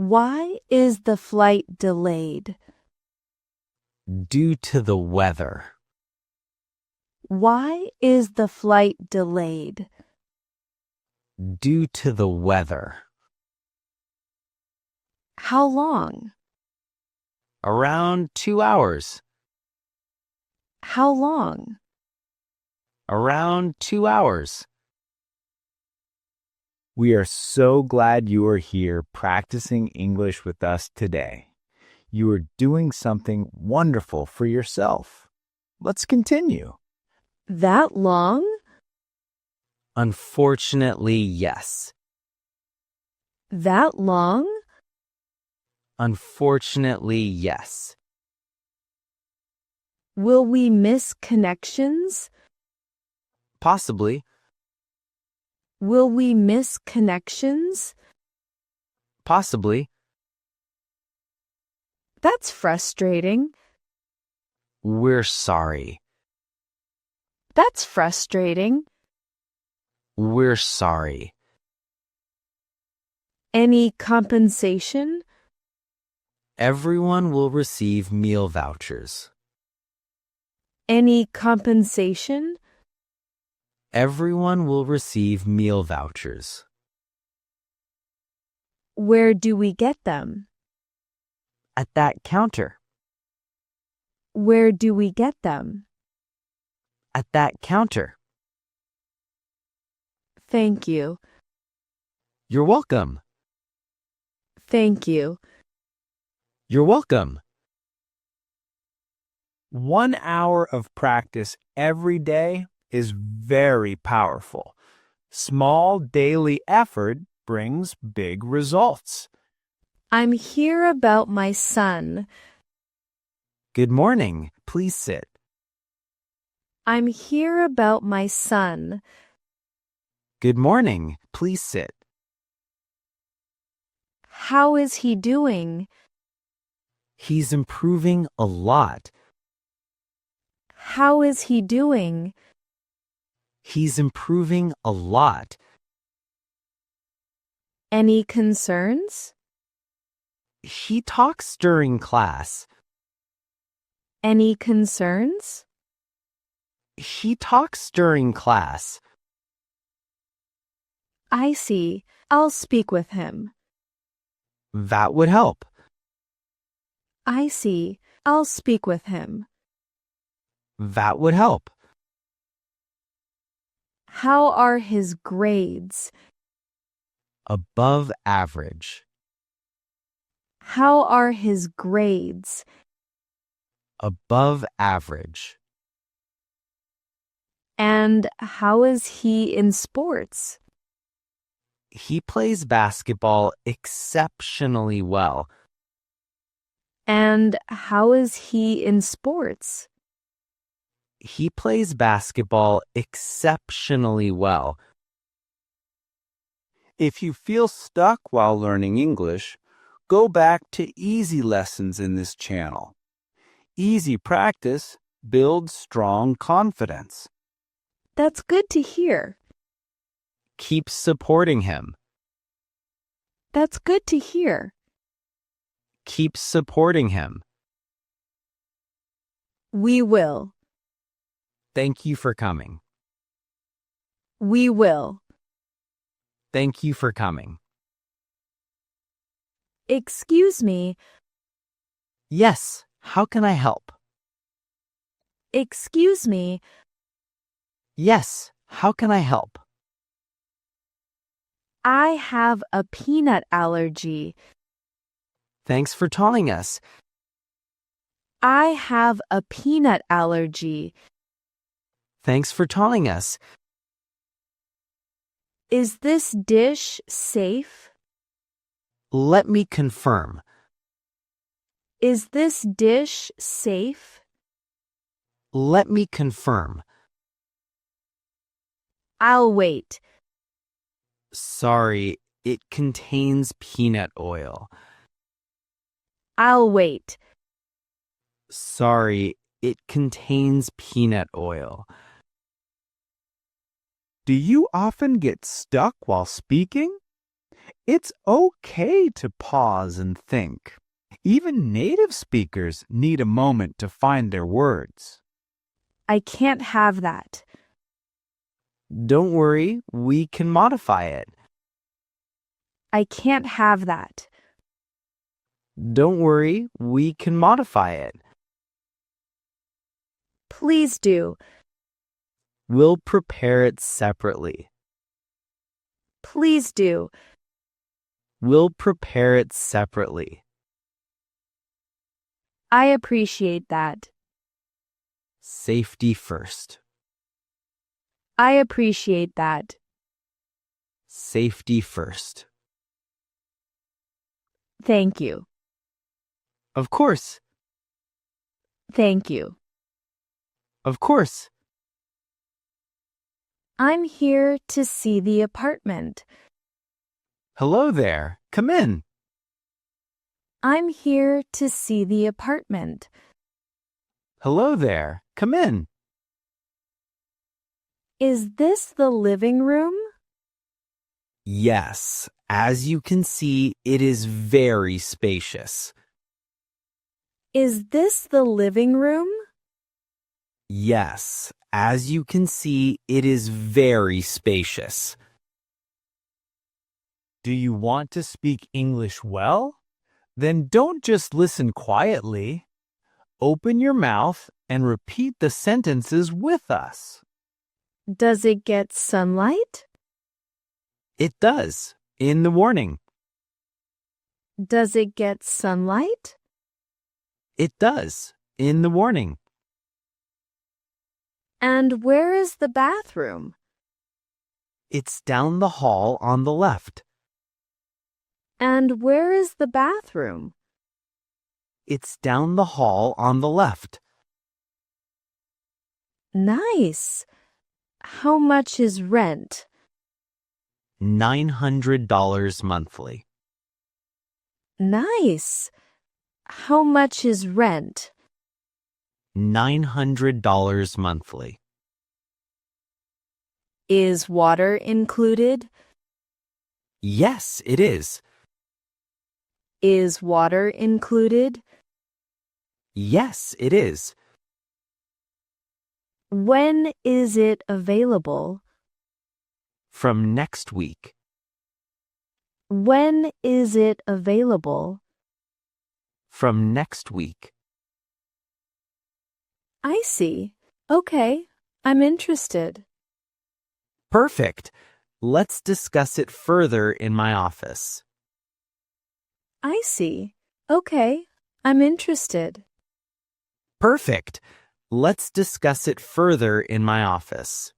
Why is the flight delayed? Due to the weather. Why is the flight delayed? Due to the weather. How long? Around 2 hours. How long? Around 2 hours. We are so glad you are here practicing English with us today. You are doing something wonderful for yourself. Let's continue. That long? Unfortunately, yes. That long? Unfortunately, yes. Will we miss connections? Possibly. Will we miss connections? Possibly. That's frustrating. We're sorry. That's frustrating. We're sorry. Any compensation? Everyone will receive meal vouchers. Any compensation? Everyone will receive meal vouchers. Where do we get them? At that counter. Where do we get them? At that counter. Thank you. You're welcome. Thank you. You're welcome. 1 hour of practice every day is very powerful. Small daily effort brings big results. I'm here about my son. Good morning. Please sit. I'm here about my son. Good morning. Please sit. How is he doing? He's improving a lot. How is he doing? He's improving a lot. Any concerns? He talks during class. Any concerns? He talks during class. I see. I'll speak with him. That would help. I see. I'll speak with him. That would help. How are his grades? Above average. How are his grades? Above average. And how is he in sports? He plays basketball exceptionally well. And how is he in sports? He plays basketball exceptionally well. If you feel stuck while learning English, go back to easy lessons in this channel. Easy practice builds strong confidence. That's good to hear. Keep supporting him. That's good to hear. Keep supporting him. We will. Thank you for coming. We will. Thank you for coming. Excuse me. Yes, how can I help? Excuse me. Yes, how can I help? I have a peanut allergy. Thanks for telling us. I have a peanut allergy. Thanks for telling us. Is this dish safe? Let me confirm. Is this dish safe? Let me confirm. I'll wait. Sorry, it contains peanut oil. I'll wait. Sorry, it contains peanut oil. Do you often get stuck while speaking? It's okay to pause and think. Even native speakers need a moment to find their words. I can't have that. Don't worry, we can modify it. I can't have that. Don't worry, we can modify it. Please do. We'll prepare it separately. Please do. We'll prepare it separately. I appreciate that. Safety first. I appreciate that. Safety first. Thank you. Of course. Thank you. Of course. I'm here to see the apartment. Hello there. Come in. I'm here to see the apartment. Hello there. Come in. Is this the living room? Yes, as you can see, it is very spacious. Is this the living room? Yes, as you can see, it is very spacious. Do you want to speak English well? Then don't just listen quietly. Open your mouth and repeat the sentences with us. Does it get sunlight? It does, in the morning. Does it get sunlight? It does, in the morning. And where is the bathroom? It's down the hall on the left. And where is the bathroom? It's down the hall on the left. Nice. How much is rent? $900 monthly. Nice. How much is rent? $900 monthly. Is water included? Yes, it is. Is water included? Yes, it is. When is it available? From next week. When is it available? From next week. I see. Okay, I'm interested. Perfect. Let's discuss it further in my office. I see. Okay, I'm interested. Perfect. Let's discuss it further in my office.